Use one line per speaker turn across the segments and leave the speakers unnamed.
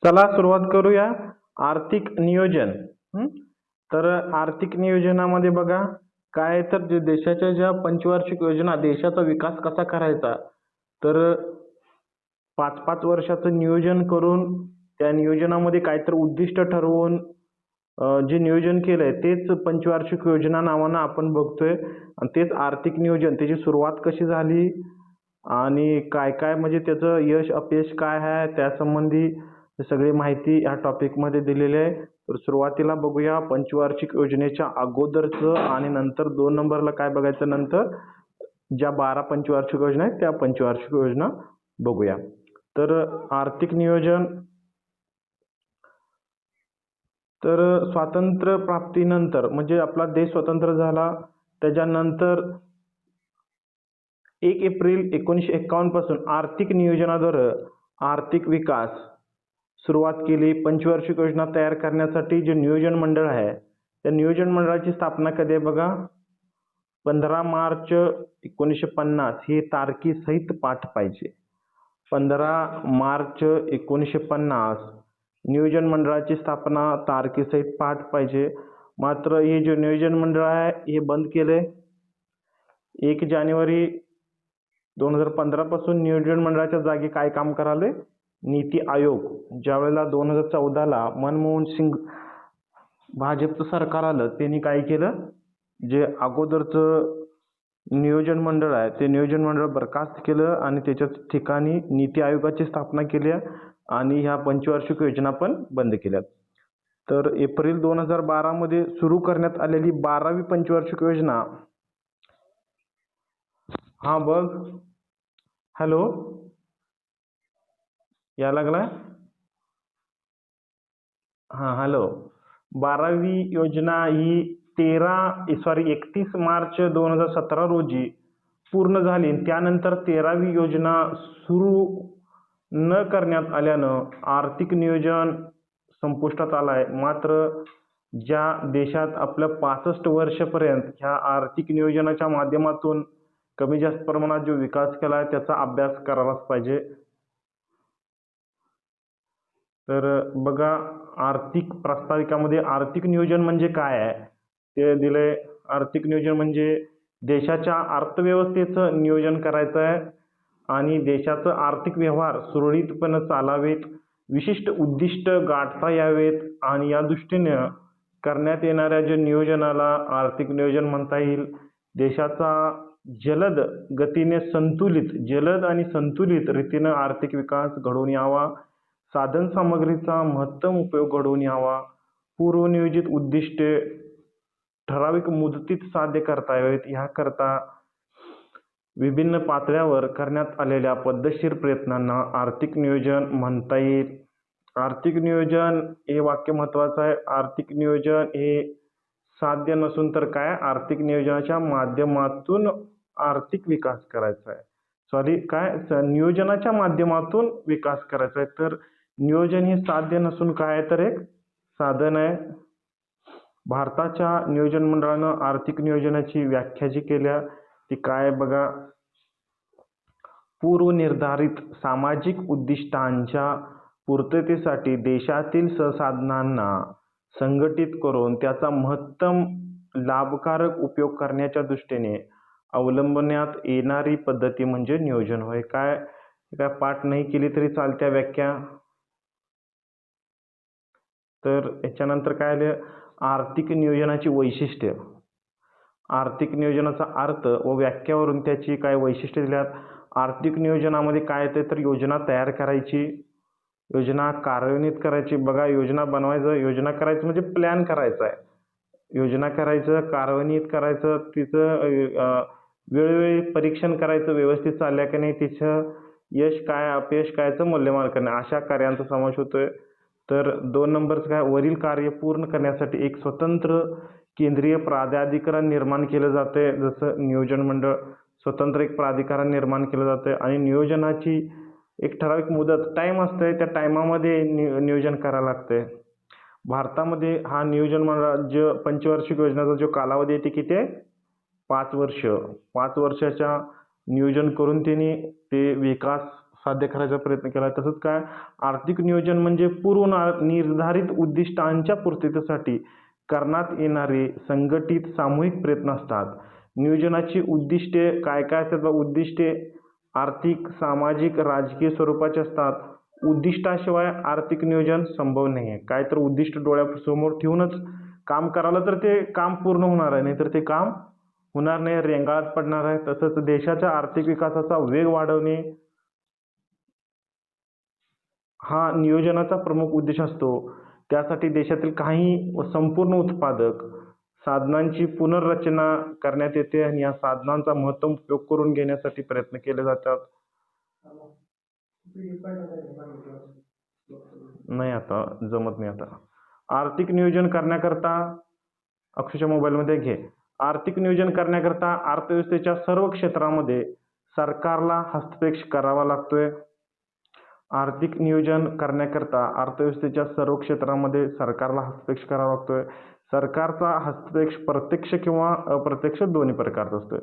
चला सुरुवात करूया. आर्थिक नियोजन. हं? तर आर्थिक नियोजनामध्ये बघा काय आहे, तर देशाच्या ज्या पंचवार्षिक योजना, देशाचा विकास कसा करायचा, तर 5-5 वर्षाचं नियोजन करून त्या नियोजनामध्ये काहीतरी उद्दिष्ट ठरवून जे नियोजन केलंय तेच पंचवार्षिक योजना नावानं आपण बघतोय आणि तेच आर्थिक नियोजन. त्याची सुरुवात कशी झाली आणि काय काय म्हणजे त्याचं यश अपयश काय आहे त्यासंबंधी सगळी माहिती ह्या टॉपिकमध्ये दिलेली आहे. तर सुरुवातीला बघूया पंचवार्षिक योजनेच्या अगोदरचं आणि नंतर 2 नंबरला काय बघायचं, नंतर ज्या 12 पंचवार्षिक योजना आहेत त्या पंचवार्षिक योजना बघूया. तर आर्थिक नियोजन, तर स्वातंत्र्य प्राप्तीनंतर म्हणजे आपला देश स्वतंत्र झाला त्याच्यानंतर 1 एप्रिल 1951 पासून आर्थिक नियोजनाद्वारे आर्थिक विकास सुरुवात केली. पंचवार्षिक योजना तयार करण्यासाठी जे नियोजन मंडळ आहे त्या नियोजन मंडळाची स्थापना कधी आहे बघा, 15 मार्च 1950 ही तारखेसहित पाठ पाहिजे. 15 मार्च 1950 नियोजन मंडळाची स्थापना तारखेसहित पाठ पाहिजे. मात्र हे जे नियोजन मंडळ आहे हे बंद केले. 1 जानेवारी 2015 पासून नियोजन मंडळाच्या जागी काय काम करायलंय, नीती आयोग. ज्यावेळेला 2014ला मनमोहन सिंग भाजपचं सरकार आलं त्यांनी काय केलं, जे अगोदरचं नियोजन मंडळ आहे ते नियोजन मंडळ बरखास्त केलं आणि त्याच्याच ठिकाणी नीती आयोगाची स्थापना केली आणि ह्या पंचवार्षिक योजना पण बंद केल्या. तर एप्रिल 2012 मध्ये सुरू करण्यात आलेली 12वी पंचवार्षिक योजना, हा बघ, हॅलो, या लागलाय, हा हॅलो. 12वी योजना ही 31 मार्च 2017 रोजी पूर्ण झाली. त्यानंतर 13वी योजना सुरू न करण्यात आल्यानं आर्थिक नियोजन संपुष्टात आलाय. मात्र ज्या देशात आपल्या 65 वर्षपर्यंत ह्या आर्थिक नियोजनाच्या माध्यमातून कमी जास्त प्रमाणात जो विकास केलाय त्याचा अभ्यास करायलाच पाहिजे. तर बघा, आर्थिक प्रास्ताविकामध्ये आर्थिक नियोजन म्हणजे काय आहे ते दिलंय. आर्थिक नियोजन म्हणजे देशाच्या अर्थव्यवस्थेचं नियोजन करायचं आहे आणि देशाचं आर्थिक व्यवहार सुरळीतपणे चालावेत, विशिष्ट उद्दिष्ट गाठता यावेत आणि या दृष्टीने करण्यात येणाऱ्या जे नियोजनाला आर्थिक नियोजन म्हणता येईल. देशाचा जलद आणि संतुलित रीतीनं आर्थिक विकास घडवून यावा, साधन सामग्रीचा महत्तम उपयोग घडवून यावा, पूर्वनियोजित उद्दिष्टे ठराविक मुदतीत साध्य करता यावेत, ह्याकरता विभिन्न पातळ्यावर करण्यात आलेल्या पद्धतशीर प्रयत्नांना आर्थिक नियोजन म्हणता येईल. आर्थिक नियोजन हे वाक्य महत्वाचं आहे. आर्थिक नियोजन हे साध्य नसून तर काय, आर्थिक नियोजनाच्या माध्यमातून आर्थिक विकास करायचा आहे. नियोजनाच्या माध्यमातून विकास करायचा आहे. तर नियोजन हे साध्य नसून काय तर एक साधन आहे. भारताच्या नियोजन मंडळानं आर्थिक नियोजनाची व्याख्या जी केल्या ती काय बघा, पूर्वनिर्धारित सामाजिक उद्दिष्टांच्या पूर्ततेसाठी देशातील संसाधनांना संघटित करून त्याचा महत्तम लाभकारक उपयोग करण्याच्या दृष्टीने अवलंबण्यात येणारी पद्धती म्हणजे नियोजन होय. काय पाठ नाही केली तरी चालत्या व्याख्या. तर याच्यानंतर काय आलं, आर्थिक नियोजनाची वैशिष्ट्य. आर्थिक नियोजनाचा अर्थ व व्याख्यावरून त्याची काय वैशिष्ट्ये दिल्यात. आर्थिक नियोजनामध्ये काय येते, तर योजना तयार करायची, योजना कार्यान्वित करायची. बघा, योजना बनवायचं, योजना करायचं म्हणजे प्लॅन करायचा आहे, योजना करायचं, कार्यान्वित करायचं, तिचं वेळोवेळी परीक्षण करायचं, व्यवस्थित चालल्या की नाही, तिचं यश काय अपयश कायचं मूल्यमापन करणे, अशा कार्यांचा समावेश होतोय. तर 2 नंबरचं काय, वरील कार्य पूर्ण करण्यासाठी एक स्वतंत्र केंद्रीय प्राधिकरण निर्माण केलं जाते. जसं नियोजन मंडळ स्वतंत्र एक प्राधिकरण निर्माण केलं जातं आणि नियोजनाची एक ठराविक मुदत टाईम असते, त्या टायमामध्ये नियोजन करायला लागतंय. भारतामध्ये हा नियोजन मंडळ जो पंचवार्षिक योजनेचा जो कालावधी आहे ते किती आहे, 5 वर्ष. 5 वर्षाच्या नियोजन करून त्यांनी ते विकास साध्य करायचा प्रयत्न केला. तसंच काय आर्थिक नियोजन म्हणजे निर्धारित उद्दिष्टांच्या पूर्ततेसाठी करण्यात येणारे संघटित सामूहिक प्रयत्न असतात. नियोजनाची उद्दिष्टे काय काय असतात? उद्दिष्टे आर्थिक, सामाजिक, राजकीय स्वरूपाचे असतात. उद्दिष्टाशिवाय आर्थिक नियोजन संभव नाही आहे. काय तर उद्दिष्ट डोळ्यासमोर ठेवूनच काम करायला तर ते काम पूर्ण होणार आहे, नाहीतर ते काम होणार नाही, रेंगाळत पडणार आहे. तसंच देशाच्या आर्थिक विकासाचा वेग वाढवणे हा नियोजनाचा प्रमुख उद्देश असतो. त्यासाठी देशातील काही संपूर्ण उत्पादक साधनांची पुनर्रचना करण्यात येते आणि या साधनांचा महत्तम उपयोग करून घेण्यासाठी प्रयत्न केले जातात. नाही आता जमत नाही आता. आर्थिक नियोजन करण्याकरता अक्षरशः मोबाईलमध्ये घे. आर्थिक नियोजन करण्याकरता अर्थव्यवस्थेच्या सर्व क्षेत्रामध्ये सरकारला हस्तक्षेप करावा लागतोय. आर्थिक नियोजन करण्याकरता अर्थव्यवस्थेच्या सर्व क्षेत्रामध्ये सरकारला हस्तक्षेप करावा लागतोय. सरकारचा हस्तक्षेप प्रत्यक्ष किंवा अप्रत्यक्ष दोन्ही प्रकारचा असतोय.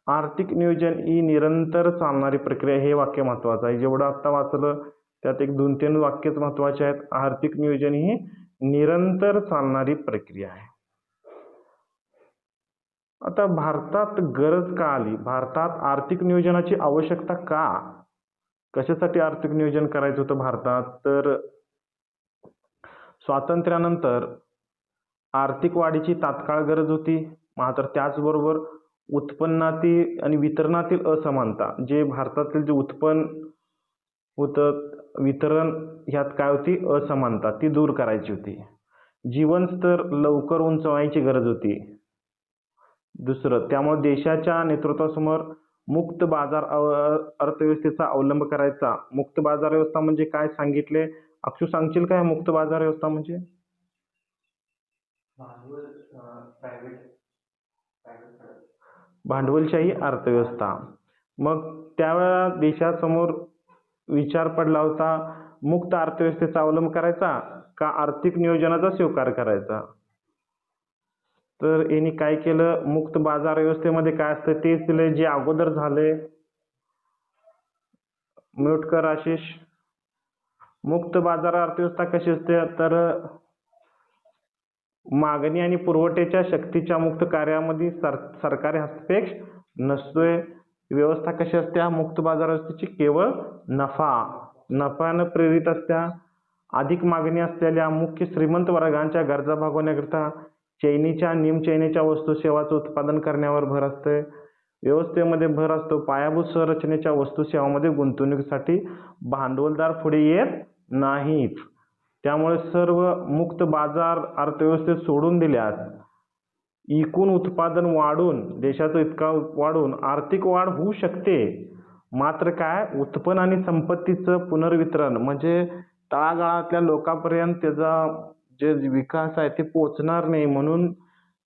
आर्थिक नियोजन ही निरंतर चालणारी प्रक्रिया, हे वाक्य महत्वाचं आहे. जेवढं आत्ता वाचलं त्यात एक 2-3 वाक्यच महत्वाची आहेत. आर्थिक नियोजन ही निरंतर चालणारी प्रक्रिया आहे. आता भारतात गरज का आली? भारतात आर्थिक नियोजनाची आवश्यकता का? कशासाठी आर्थिक नियोजन करायचं होतं भारतात? तर स्वातंत्र्यानंतर आर्थिक वाढीची तात्काळ गरज होती. मात्र त्याचबरोबर उत्पन्नातील आणि वितरणातील असमानता, जे भारतातील जे उत्पन्न होतं, वितरण ह्यात काय होती? असमानता, ती दूर करायची होती. जीवनस्तर लवकर उंचवायची गरज होती. दुसरं, त्यामुळे देशाच्या नेतृत्वासमोर मुक्त बाजार अर्थव्यवस्थेचा अवलंब करायचा. मुक्त बाजार व्यवस्था म्हणजे काय सांगितले? अक्षू सांगशील काय मुक्त बाजार व्यवस्था म्हणजे? भांडवलशाही अर्थव्यवस्था. मग त्यावेळेला देशासमोर विचार पडला होता, मुक्त अर्थव्यवस्थेचा अवलंब करायचा का आर्थिक नियोजनाचा स्वीकार करायचा? तर यांनी काय केलं, मुक्त बाजार व्यवस्थेमध्ये काय असतं तेच दिले जे अगोदर झाले. म्यूट कर आशिष. मुक्त बाजार अर्थव्यवस्था कशी असते? तर मागणी आणि पुरवठ्याच्या शक्तीच्या मुक्त कार्यामध्ये सरकारी हस्तक्षेप नसतोय. व्यवस्था कशी असते मुक्त बाजार व्यवस्थेची? केवळ नफ्यानं प्रेरित असत्या. अधिक मागणी असलेल्या मुख्य श्रीमंत वर्गांच्या गरजा भागवण्याकरिता चैनीच्या निमचैनीच्या वस्तू सेवांचं उत्पादन करण्यावर भर असते. व्यवस्थेमध्ये भर असतो पायाभूत संरचनेच्या वस्तू सेवांमध्ये गुंतवणुकीसाठी भांडवलदार पुढे येत नाहीत. त्यामुळे सर्व मुक्त बाजार अर्थव्यवस्थेत सोडून दिल्यास एकूण उत्पादन वाढून, देशाचं इतका वाढून आर्थिक वाढ होऊ शकते. मात्र काय, उत्पन्न आणि संपत्तीचं पुनर्वितरण म्हणजे तळागाळातल्या लोकांपर्यंत त्याचा जे विकास आहे ते पोचणार नाही. म्हणून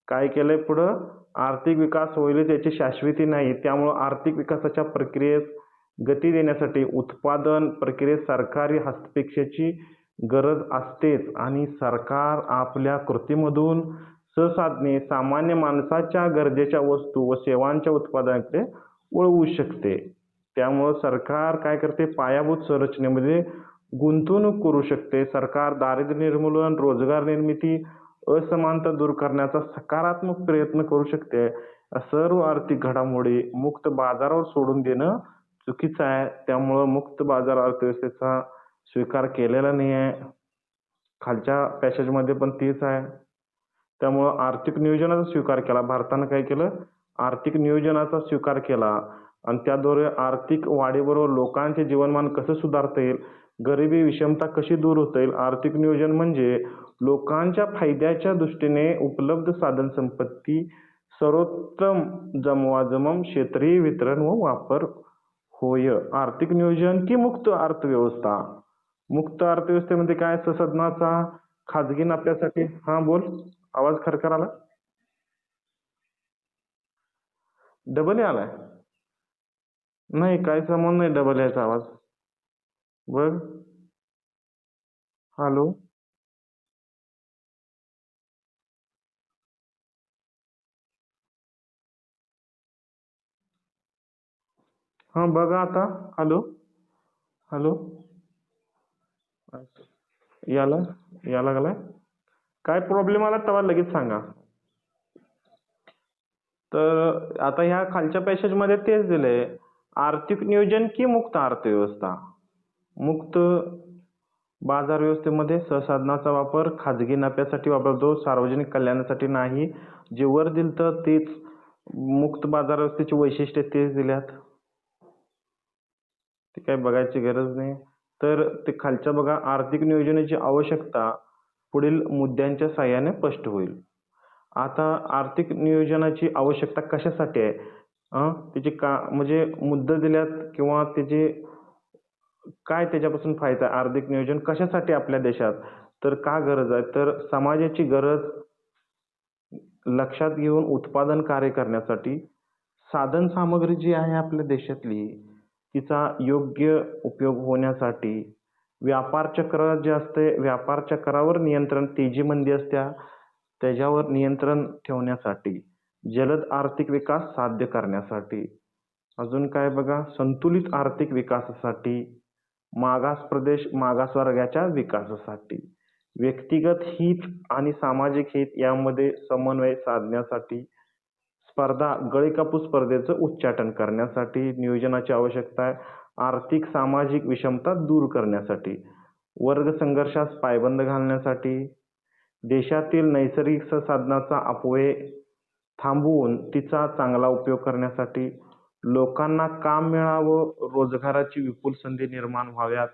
काय केलंय पुढं, आर्थिक विकास होईल त्याची शाश्वती नाही. त्यामुळं आर्थिक विकासाच्या प्रक्रियेत गती देण्यासाठी उत्पादन प्रक्रियेत सरकारी हस्तक्षेपाची गरज असतेच आणि सरकार आपल्या कृतीमधून सहसाधने सामान्य माणसाच्या गरजेच्या वस्तू व सेवांच्या उत्पादनाकडे वळवू शकते. त्यामुळं सरकार काय करते, पायाभूत संरचनेमध्ये गुंतवणूक करू शकते. सरकार दारिद्र्य निर्मूलन, रोजगार निर्मिती, असमानता दूर करण्याचा सकारात्मक प्रयत्न करू शकते. सर्व आर्थिक घडामोडी मुक्त बाजारावर सोडून देणं चुकीचं आहे. त्यामुळं मुक्त बाजार अर्थव्यवस्थेचा स्वीकार केलेला नाही आहे. खालच्या पॅसेजमध्ये पण तेच आहे. त्यामुळं आर्थिक नियोजनाचा स्वीकार केला. भारतानं काय केलं, आर्थिक नियोजनाचा स्वीकार केला आणि त्याद्वारे आर्थिक वाढीबरोबर लोकांचे जीवनमान कसं सुधारता येईल, गरिबी विषमता कशी दूर होता येईल. आर्थिक नियोजन म्हणजे लोकांच्या फायद्याच्या दृष्टीने उपलब्ध साधन संपत्ती सर्वोत्तम जमवाजमम क्षेत्रीय वितरण व वापर होय. आर्थिक नियोजन की मुक्त अर्थव्यवस्था? मुक्त अर्थव्यवस्थेमध्ये काय, संसाधनाचा खाजगी नफ्यासाठी. हा बोल, आवाज खरखर आला. डबल आलाय? नाही, काही संबंध नाही डबल याचा आवाज. बघ, हॅलो. हा बघा आता. हॅलो. हॅलो. याला या लागलाय. काय प्रॉब्लेम आला तेव्हा लगेच सांगा. तर आता ह्या खालच्या पॅसेजमध्ये तेच दिलंय. आर्थिक नियोजन की मुक्त अर्थव्यवस्था. मुक्त बाजार व्यवस्थेमध्ये संसाधनाचा वापर खाजगी नफ्यासाठी वापरतो, सार्वजनिक कल्याणासाठी नाही. जे वर दिलतं तेच मुक्त बाजार व्यवस्थेची वैशिष्ट्ये तेच दिल्यात. ते काय बघायची गरज नाही. तर ते खालच्या बघा, आर्थिक नियोजनाची आवश्यकता पुढील मुद्द्यांच्या साहाय्याने स्पष्ट होईल. आता आर्थिक नियोजनाची आवश्यकता कशासाठी आहे? त्याचे का म्हणजे मुद्दे दिल्यात किंवा त्याचे काय त्याच्यापासून फायदा आहे? आर्थिक नियोजन कशासाठी आपल्या देशात? तर का गरज आहे? तर समाजाची गरज लक्षात घेऊन उत्पादन कार्य करण्यासाठी, साधन सामग्री जी आहे आपल्या देशातली तिचा योग्य उपयोग होण्यासाठी, व्यापार चक्र जे असते व्यापार चक्रावर नियंत्रण, तेजी मंदी असत्या त्याच्यावर नियंत्रण ठेवण्यासाठी, जलद आर्थिक विकास साध्य करण्यासाठी, अजून काय बघा, संतुलित आर्थिक विकासासाठी, मागास प्रदेश मागासवर्गाच्या विकासासाठी, व्यक्तिगत हित आणि सामाजिक हित यामध्ये समन्वय साधण्यासाठी, स्पर्धा गळीकापूस स्पर्धेचं उच्चाटन करण्यासाठी नियोजनाची आवश्यकता आहे. आर्थिक सामाजिक विषमता दूर करण्यासाठी, वर्ग संघर्षास पायबंद घालण्यासाठी, देशातील नैसर्गिक संसाधनाचा अपव्यय थांबवून तिचा चांगला उपयोग करण्यासाठी, लोकांना काम मिळावं, रोजगाराची विपुल संधी निर्माण व्हाव्यात,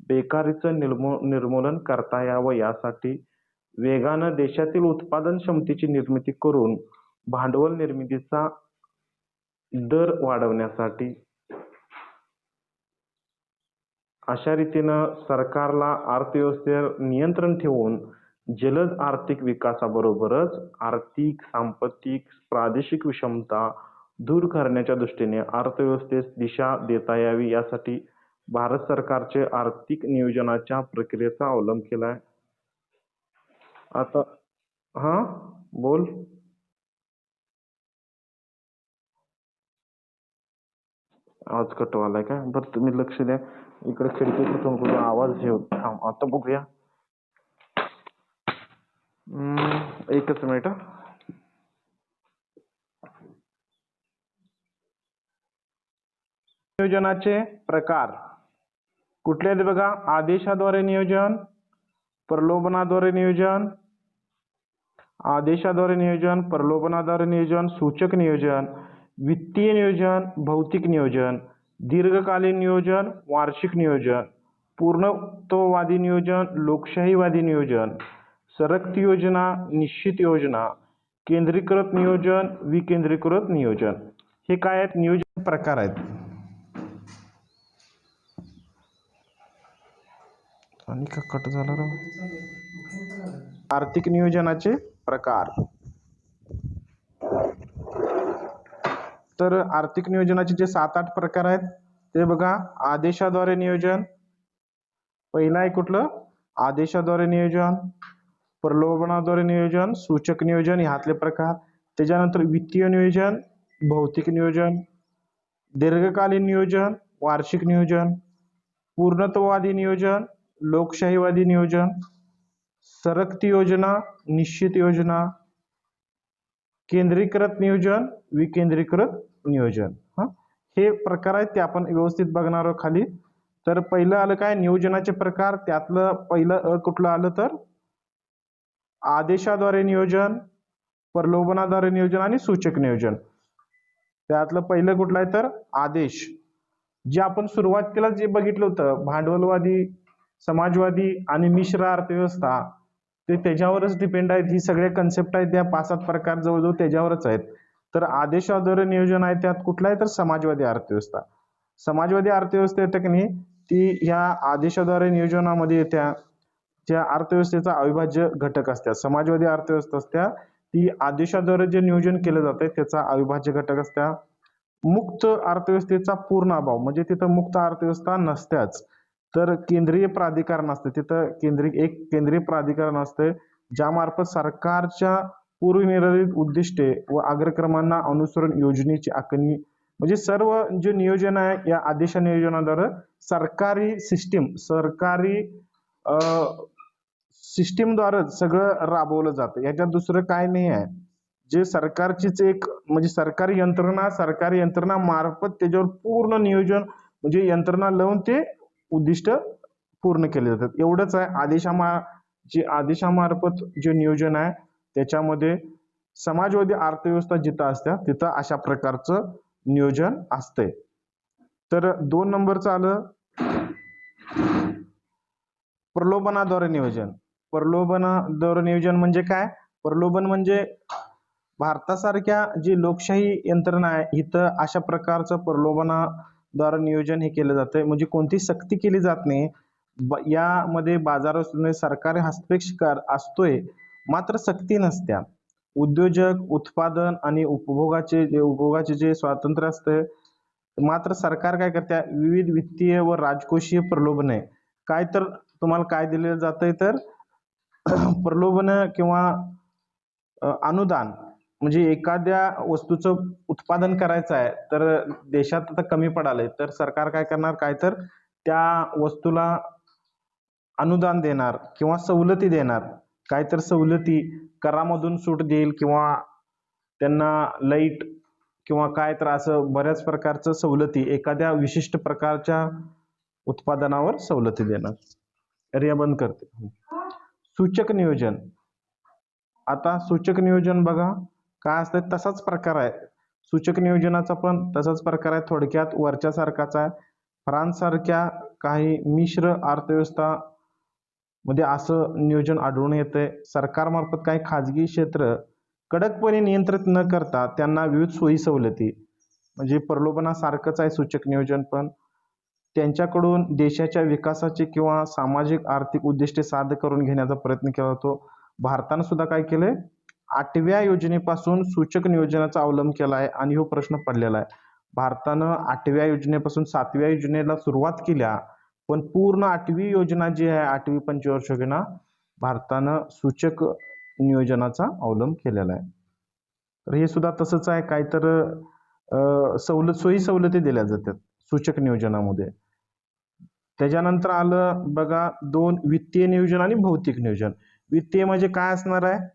बेकारीचं निर्मूलन करता यावं यासाठी, वेगानं देशातील उत्पादन क्षमतेची निर्मिती करून भांडवल निर्मितीचा दर वाढवण्यासाठी, अशा रीतीनं सरकारला अर्थव्यवस्थेवर नियंत्रण ठेवून जलद आर्थिक विकासाबरोबरच आर्थिक, सांस्कृतिक, प्रादेशिक विषमता दूर करण्याच्या दृष्टीने अर्थव्यवस्थेस दिशा देता यावी यासाठी भारत सरकारचे आर्थिक नियोजनाच्या प्रक्रियेचा अवलंब केलाय. आता हा बोल. आवाज कटवालाय का? बरं तुम्ही लक्ष द्या. इकडे खिडकीतून कुठं आवाज हे होत. आता बघूया. एकच मिनिट. नियोजनाचे प्रकार कुठले आहेत बघा? आदेशाद्वारे नियोजन, प्रलोभनाद्वारे नियोजन, आदेशाद्वारे नियोजन, प्रलोभनाद्वारे नियोजन, सूचक नियोजन, वित्तीय नियोजन, भौतिक नियोजन, दीर्घकालीन नियोजन, वार्षिक नियोजन, पूर्णत्ववादी नियोजन, लोकशाहीवादी नियोजन, सरकती योजना, निश्चित योजना, केंद्रीकृत नियोजन, विकेंद्रीकृत नियोजन. हे काय आहेत? नियोजन प्रकार आहेत. आणि का कट झाला राव? आर्थिक नियोजनाचे प्रकार. तर आर्थिक नियोजनाचे जे 7-8 प्रकार आहेत ते बघा. आदेशाद्वारे नियोजन, पहिला आहे कुठलं? आदेशाद्वारे नियोजन, प्रलोभनाद्वारे नियोजन, सूचक नियोजन ह्यातले प्रकार. त्याच्यानंतर वित्तीय नियोजन, भौतिक नियोजन, दीर्घकालीन नियोजन, वार्षिक नियोजन, पूर्णत्ववादी नियोजन, लोकशाहीवादी नियोजन, सरकती योजना, निश्चित योजना, केंद्रीकृत नियोजन, विकेंद्रीकृत नियोजन. हे प्रकार आहेत ते आपण व्यवस्थित बघणार आहोत खाली. तर पहिलं आलं काय? नियोजनाचे प्रकार. त्यातलं पहिलं कुठलं आलं तर आदेशाद्वारे नियोजन, प्रलोभनाद्वारे नियोजन आणि सूचक नियोजन. त्यातलं पहिलं कुठलं आहे तर आदेश. जे आपण सुरुवातीला जे बघितलं होतं भांडवलवादी, समाजवादी आणि मिश्र अर्थव्यवस्था, ते त्याच्यावरच डिपेंड आहेत. ही सगळे कन्सेप्ट आहेत त्या 5-7 प्रकार जवळजवळ त्याच्यावरच आहेत. तर आदेशाद्वारे नियोजन आहे त्यात कुठलं आहे तर समाजवादी अर्थव्यवस्था. समाजवादी अर्थव्यवस्था येते की नाही ती ह्या आदेशाद्वारे नियोजनामध्ये येत्या ज्या अर्थव्यवस्थेचा अविभाज्य घटक असतात. समाजवादी अर्थव्यवस्था असत्या ती आदेशाद्वारे जे नियोजन केलं जाते त्याचा अविभाज्य घटक असत्या. मुक्त अर्थव्यवस्थेचा पूर्ण अभाव म्हणजे तिथं मुक्त अर्थव्यवस्था नसत्याच. तर केंद्रीय प्राधिकरण असते तिथं. एक केंद्रीय प्राधिकरण असते ज्यामार्फत सरकारच्या पूर्वनिर्धारित उद्दिष्टे व अग्रक्रमांना अनुसरून योजनेची आखणी म्हणजे सर्व जे नियोजन आहे या आदेश नियोजनाद्वारे सरकारी सिस्टीमद्वारेच सगळं राबवलं जातं. याच्यात दुसरं काय नाही आहे. जे सरकारचीच एक म्हणजे सरकारी यंत्रणा मार्फत त्याच्यावर पूर्ण नियोजन म्हणजे यंत्रणा लावून ते उद्दिष्ट पूर्ण केले जातात. एवढंच आहे. आदेशामार्फत जे नियोजन आहे त्याच्यामध्ये समाजवादी अर्थव्यवस्था जिथं असते तिथं अशा प्रकारचं नियोजन असतंय. तर 2 नंबरचं आलं प्रलोभनाद्वारे नियोजन. प्रलोभनाद्वारे नियोजन म्हणजे काय? प्रलोभन म्हणजे भारतासारख्या जी लोकशाही यंत्रणा आहे इथं अशा प्रकारचं प्रलोभनाद्वारे नियोजन हे केलं जातंय. म्हणजे कोणती सक्ती केली जात नाही. यामध्ये बाजारामध्ये सरकारी हस्तक्षेप असतोय, मात्र सक्ती नसत्या. उद्योजक, उत्पादन आणि उपभोगाचे जे स्वातंत्र्य असतं, मात्र सरकार काय करते विविध वित्तीय व राजकोषीय प्रलोभने काय तर तुम्हाला काय दिलेलं जातंय तर प्रलोभन किंवा अनुदान म्हणजे एखाद्या वस्तूचं उत्पादन करायचं आहे तर देशात आता कमी पडालंय तर सरकार काय करणार काय तर त्या वस्तूला अनुदान देणार किंवा सवलती देणार. काय तर सवलती करामधून सूट देईल किंवा त्यांना लाईट किंवा काय तर असं बऱ्याच प्रकारचं सवलती एखाद्या विशिष्ट प्रकारच्या उत्पादनावर सवलती देणार. रिया बंद करते. सूचक नियोजन. आता सूचक नियोजन बघा काय असतं तसाच प्रकार आहे. सूचक नियोजनाचा पण तसाच प्रकार आहे. थोडक्यात वरच्यासारखाच आहे. फ्रान्स सारख्या काही मिश्र अर्थव्यवस्था मध्ये असं नियोजन आढळून येतंय. सरकारमार्फत काही खाजगी क्षेत्र कडकपणे नियंत्रित न करता त्यांना विविध सोयी सवलती म्हणजे प्रलोभनासारखंच आहे सूचक नियोजन पण. त्यांच्याकडून देशाच्या विकासाचे किंवा सामाजिक आर्थिक उद्दिष्टे साध्य करून घेण्याचा प्रयत्न केला जातो. भारतानं सुद्धा काय केलंय 8व्या योजनेपासून सूचक नियोजनाचा अवलंब केला आहे आणि हा प्रश्न पडलेला आहे. भारतानं 8व्या योजनेपासून 7व्या योजनेला सुरुवात केल्या पण पूर्ण 8वी योजना जी आहे 8वी पंचवार्षिक योजना भारतानं सूचक नियोजनाचा अवलंब केलेला आहे. तर हे सुद्धा तसंच आहे. काय तर सोयी सवलती दिल्या जातात सूचक नियोजनामध्ये. त्याच्यानंतर आलं बघा 2 वित्तीय नियोजन आणि भौतिक नियोजन. वित्तीय म्हणजे काय असणार आहे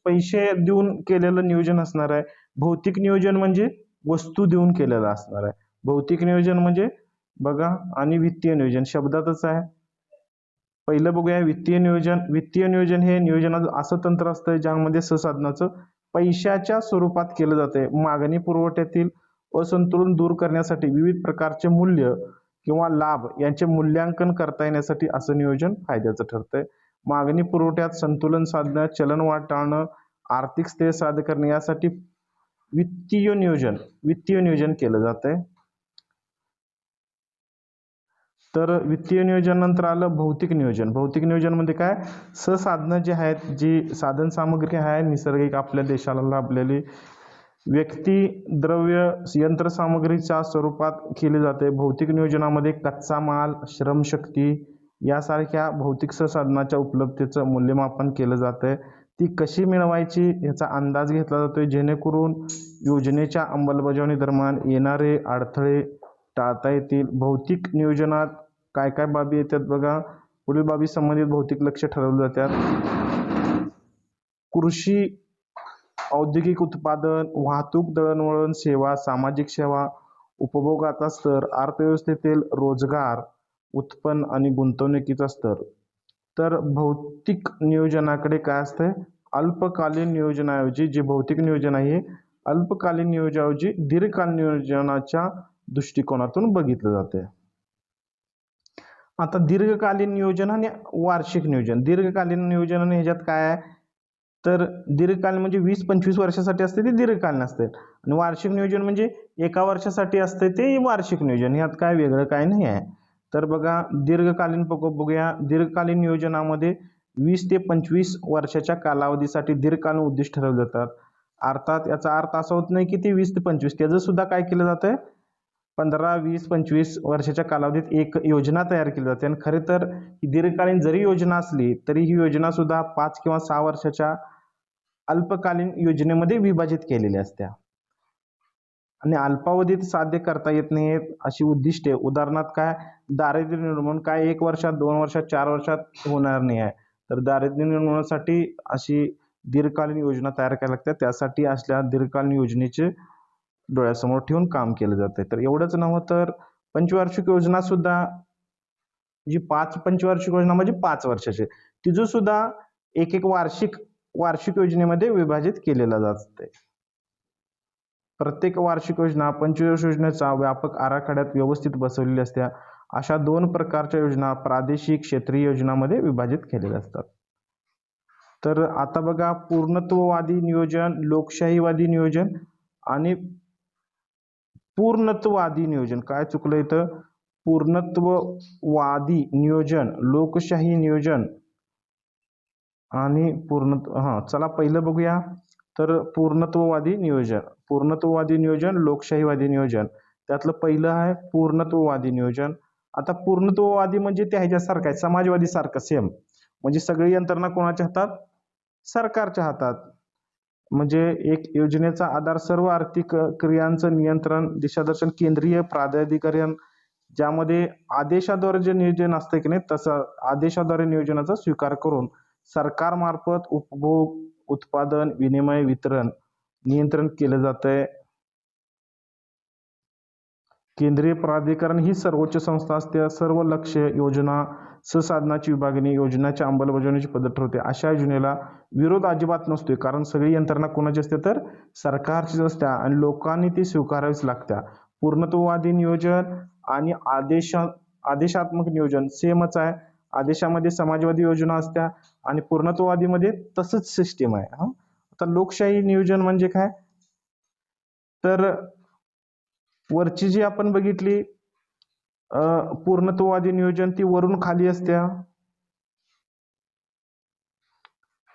पैसे देऊन केलेलं नियोजन असणार आहे. भौतिक नियोजन म्हणजे वस्तू देऊन केलेलं असणार आहे. भौतिक नियोजन म्हणजे बघा आणि वित्तीय नियोजन शब्दातच आहे. पहिलं बघूया वित्तीय नियोजन. वित्तीय नियोजन हे नियोजनाचं असं तंत्र असतं ज्यामध्ये संसाधनाचं पैशाच्या स्वरूपात केलं जाते. मागणी पुरवठ्यातील असंतुलन दूर करण्यासाठी विविध प्रकारचे मूल्य किंवा लाभ यांचे मूल्यांकन करता येण्यासाठी असं नियोजन फायद्याचं ठरतंय. मागणी पुरवठ्यात संतुलन साधणं, चलनवाढ टाळणं, आर्थिक स्थैर्य साध्य करणे यासाठी वित्तीय नियोजन केलं जातंय. तर वित्तीय नियोजनानंतर आलं भौतिक नियोजन. भौतिक नियोजन म्हणजे काय संसाधनं जी आहेत जी साधन सामग्री आहे निसर्गिक आपल्या देशाला लाभलेली व्यक्ती द्रव्य यंत्रसामग्रीच्या स्वरूपात केली जाते. भौतिक नियोजनामध्ये कच्चा माल, श्रमशक्ती यासारख्या भौतिक संसाधनाच्या उपलब्धतेचं मूल्यमापन केलं जातंय. ती कशी मिळवायची याचा अंदाज घेतला जातोय जेणेकरून योजनेच्या अंमलबजावणी दरम्यान येणारे अडथळे टाळता येतील. भौतिक नियोजनात काय काय बाबी येतात बघा. पुढील बाबी संबंधित भौतिक लक्ष्य ठरवले जातात. कृषी, औद्योगिक उत्पादन, वाहतूक, दळणवळण सेवा, सामाजिक सेवा, उपभोगाचा स्तर, अर्थव्यवस्थेतील रोजगार, उत्पन्न आणि गुंतवणुकीचा स्तर. तर भौतिक नियोजनाकडे काय असतंय अल्पकालीन नियोजनाऐवजी जे भौतिक नियोजन आहे अल्पकालीन नियोजनाऐवजी दीर्घकालीन नियोजनाच्या दृष्टिकोनातून बघितलं जाते. आता दीर्घकालीन नियोजन आणि वार्षिक नियोजन. दीर्घकालीन नियोजन आणि ह्याच्यात काय आहे तर दीर्घकालीन म्हणजे 20-25 वर्षासाठी असते ते दीर्घकालीन असते आणि वार्षिक नियोजन म्हणजे एका वर्षासाठी असते ते वार्षिक नियोजन. यात काय वेगळं काय नाही आहे. तर बघा दीर्घकालीन बघूया. दीर्घकालीन नियोजनामध्ये 20 ते 25 वर्षाच्या कालावधीसाठी दीर्घकालीन उद्दिष्ट ठरवले जातात. अर्थात याचा अर्थ असा होत नाही की ते 20 ते 25 त्याचं सुद्धा काय केलं जातंय 15, 20, 25 वर्षाच्या कालावधीत एक योजना तयार केली जाते. आणि खरे तर ही दीर्घकालीन जरी योजना असली तरी ही योजना सुद्धा 5 किंवा 6 वर्षाच्या अल्पकालीन योजनेमध्ये विभाजित केलेल्या असत्या. आणि अल्पावधीत साध्य करता येत नाही अशी उद्दिष्टे, उदाहरणार्थ काय, दारिद्र्य निर्मूलन काय 1 वर्षात, 2 वर्षात, 4 वर्षात होणार नाही आहे. तर दारिद्र्य निर्मूलनासाठी अशी दीर्घकालीन योजना तयार करायला लागते. त्यासाठी असल्या दीर्घकालीन योजनेचे डोळ्यासमोर ठेवून काम केलं जाते. तर एवढंच नव्हे तर पंचवार्षिक योजना सुद्धा, जी 5 पंचवार्षिक योजना म्हणजे 5 वर्षाची, तिचं सुद्धा एक वार्षिक योजनेमध्ये विभाजित केलेला जाते. प्रत्येक वार्षिक योजना पंचवार्षिक योजनेचा व्यापक आराखड्यात व्यवस्थित बसवलेल्या असत्या. अशा 2 प्रकारच्या योजना प्रादेशिक क्षेत्रीय योजनामध्ये विभाजित केलेल्या असतात. तर आता बघा, पूर्णत्ववादी नियोजन, लोकशाहीवादी नियोजन आणि पूर्णत्ववादी नियोजन. काय चुकलं इथं? पूर्णत्ववादी नियोजन, लोकशाही नियोजन आणि चला पहिलं बघूया. तर पूर्णत्ववादी नियोजन, लोकशाहीवादी नियोजन. त्यातलं पहिलं आहे पूर्णत्ववादी नियोजन. आता पूर्णत्ववादी म्हणजे ते ह्याच्यासारखं आहे, समाजवादी सारखं सेम. म्हणजे सगळी यंत्रणा कोणाच्या हातात? सरकारच्या हातात. म्हणजे एक योजनेचा आधार सर्व आर्थिक क्रियांचं नियंत्रण, दिशादर्शन केंद्रीय प्राधिकरण, ज्यामध्ये आदेशाद्वारे जे नियोजन असते की नाही, तसं आदेशाद्वारे नियोजनाचा स्वीकार करून सरकारमार्फत उपभोग, उत्पादन, विनिमय, वितरण नियंत्रण केलं जातंय. केंद्रीय प्राधिकरण ही सर्वोच्च संस्था असते. सर्व लक्ष्य, योजना, संसाधनाची विभागणी, योजनेच्या अंमलबजावणीची पद्धत ठरवते. अशा योजनेला विरोध अजिबात नसतोय, कारण सगळी यंत्रणा कोणाची असते? तर सरकारचीच असते आणि लोकांनी ती स्वीकारावीच लागत्या. पूर्णत्ववादी नियोजन आणि आदेशात्मक नियोजन सेमच आहे. आदेशामध्ये समाजवादी योजना असत्या आणि पूर्णत्ववादीमध्ये तसंच सिस्टीम आहे. आता लोकशाही नियोजन म्हणजे काय? तर वरची जी आपण बघितली पूर्णत्ववादी नियोजन, ती वरून खाली असत्या.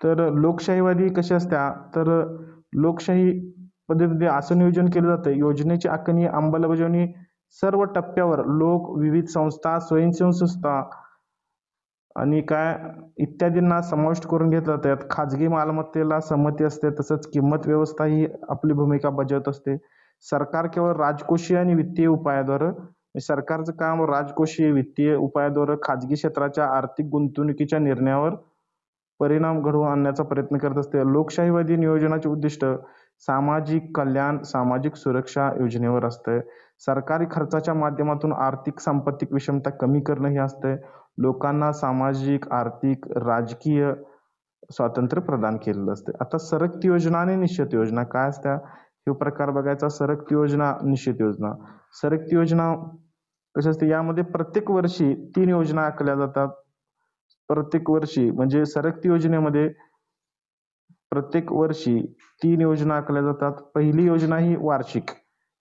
तर लोकशाहीवादी कशी असत्या? तर लोकशाही पद्धतीने असं नियोजन केलं जातं, योजनेची आखणी, अंमलबजावणी सर्व टप्प्यावर लोक, विविध संस्था, स्वयंसेवी संस्था आणि काय इत्यादींना समाविष्ट करून घेतलं जातं. यात खाजगी मालमत्तेला संमती असते, तसंच किंमत व्यवस्था ही आपली भूमिका बजावत असते. सरकार केवळ राजकोषीय आणि वित्तीय उपायाद्वारे, सरकारचं काम राजकोषीय वित्तीय उपायाद्वारे खाजगी क्षेत्राच्या आर्थिक गुंतवणुकीच्या निर्णयावर परिणाम घडवून आणण्याचा प्रयत्न करत असते. लोकशाहीवादी नियोजनाचे उद्दिष्ट सामाजिक कल्याण, सामाजिक सुरक्षा योजनेवर असते. सरकारी खर्चाच्या माध्यमातून आर्थिक सांपत्तिक विषमता कमी करणं हे असते. लोकांना सामाजिक, आर्थिक, राजकीय स्वातंत्र्य प्रदान केलेलं असते. आता सरकती योजना आणि निश्चित योजना काय असत्या? हे प्रकार बघायचा. सरकती योजना, निश्चित योजना. सरकती योजना कशी असते? यामध्ये प्रत्येक वर्षी 3 योजना आखल्या जातात. प्रत्येक वर्षी म्हणजे सरकती योजनेमध्ये प्रत्येक वर्षी 3 योजना आखल्या जातात. पहिली योजना ही वार्षिक.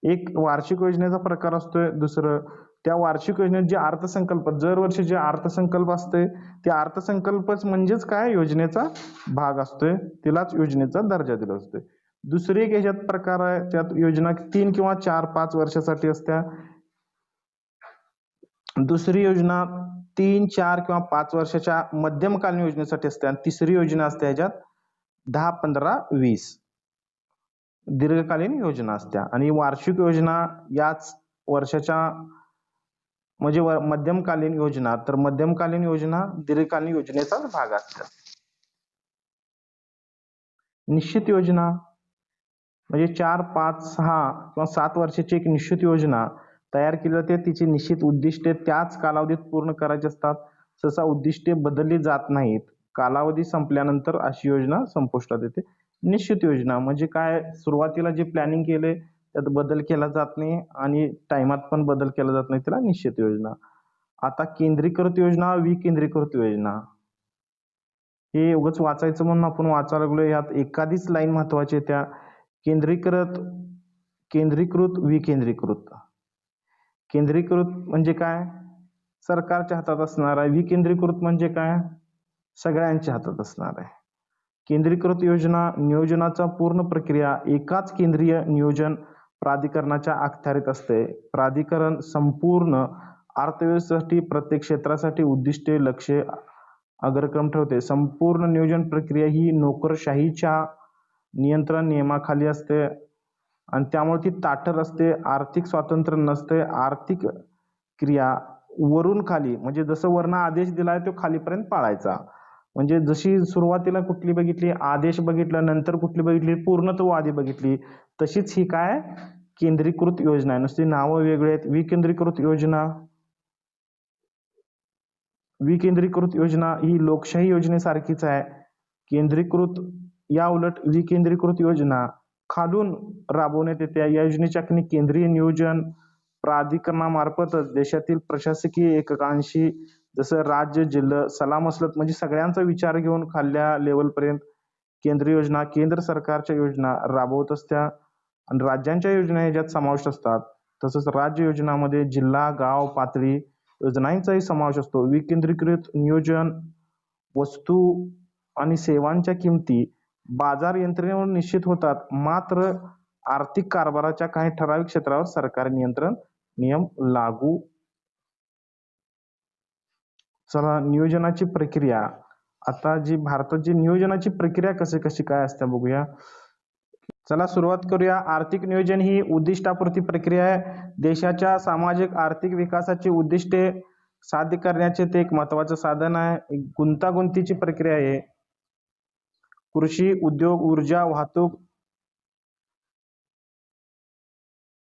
एक वार्षिक योजनेचा प्रकार असतोय. दुसरं, त्या वार्षिक योजनेत जे अर्थसंकल्प, दरवर्षी जे अर्थसंकल्प असते, ते अर्थसंकल्पच म्हणजेच काय, योजनेचा भाग असतोय. तिलाच योजनेचा दर्जा दिला असतोय. दुसरी एक ह्याच्यात प्रकार आहे, त्यात योजना 3 किंवा 4-5 वर्षासाठी असत्या. दुसरी योजना 3, 4 किंवा 5 वर्षाच्या मध्यमकालीन योजनेसाठी असते आणि तिसरी योजना असते ह्याच्यात 10, 15, 20 दीर्घकालीन योजना असत्या. आणि वार्षिक योजना याच वर्षाच्या म्हणजे मध्यमकालीन योजना. तर मध्यमकालीन योजना दीर्घकालीन योजनेचाच भाग असतात. निश्चित योजना म्हणजे 4, 5, 6 किंवा 7 वर्षाची एक निश्चित योजना तयार केली जाते. तिची निश्चित उद्दिष्टे त्याच कालावधीत पूर्ण करायची असतात. सहसा उद्दिष्टे बदलली जात नाहीत. कालावधी संपल्यानंतर अशी योजना संपुष्टात येते. निश्चित योजना म्हणजे काय? सुरुवातीला जे प्लॅनिंग केले त्यात बदल केला जात नाही आणि टाइमात पण बदल केला जात नाही, त्याला निश्चित योजना. आता केंद्रीकृत योजना, विकेंद्रीकृत योजना. हे उगाच वाचायचं म्हणून आपण वाचायला लागलो. यात एखादीच लाईन महत्वाची आहे. त्या केंद्रीकृत, विकेंद्रीकृत. केंद्रीकृत म्हणजे काय? सरकारच्या हातात असणार आहे. विकेंद्रीकृत म्हणजे काय? सगळ्यांच्या हातात असणार आहे. केंद्रीकृत योजना नियोजनाचा पूर्ण प्रक्रिया एकाच केंद्रीय नियोजन प्राधिकरणाच्या अखत्यारीत असते. प्राधिकरण संपूर्ण अर्थव्यवस्थेसाठी, प्रत्येक क्षेत्रासाठी उद्दिष्टे, लक्ष्ये, अग्रक्रम ठेवते. संपूर्ण नियोजन प्रक्रिया ही नोकरशाहीच्या नियंत्रण नियमाखाली असते. आणि त्यामुळे ती ताठर असते, आर्थिक स्वातंत्र्य नसते. आर्थिक क्रिया वरून खाली म्हणजे जसं वरनं आदेश दिलाय तो खालीपर्यंत पाळायचा. म्हणजे जशी सुरुवातीला कुठली बघितली आदेश बघितला, नंतर कुठली बघितली पूर्णत्ववादी बघितली, तशीच ही काय केंद्रीकृत योजना आहे. नुसती नावं वेगळी आहेत. विकेंद्रीकृत योजना ही लोकशाही योजनेसारखीच आहे. केंद्रीकृत या उलट विकेंद्रीकृत योजना खालून राबवण्यात येते. या योजनेच्या केंद्रीय नियोजन प्राधिकरणामार्फतच देशातील प्रशासकीय एककांशी जसं राज्य, जिल्हा, सलामसलत म्हणजे सगळ्यांचा विचार घेऊन खाल्ल्या लेवलपर्यंत केंद्रीय योजना, केंद्र सरकारच्या योजना राबवत असत्या आणि राज्यांच्या योजना ह्याच्यात समाविष्ट असतात. तसंच राज्य योजनामध्ये जिल्हा, गाव पातळी योजनांचाही समावेश असतो. विकेंद्रीकृत नियोजन वस्तू आणि सेवांच्या किमती बाजार यंत्रणेवर निश्चित होतात, मात्र आर्थिक कारभाराच्या काही ठराविक क्षेत्रावर सरकारी नियम लागू. चला नियोजनाची प्रक्रिया, आता जी भारतात जी नियोजनाची प्रक्रिया कशी काय असते बघूया. चला सुरुवात करूया. आर्थिक नियोजन ही उद्दिष्टापूर्ती प्रक्रिया आहे. देशाच्या सामाजिक आर्थिक विकासाची उद्दिष्टे साध्य करण्याचे ते एक महत्वाचं साधन आहे. गुंतागुंतीची प्रक्रिया आहे. कृषी, उद्योग, ऊर्जा, वाहतूक,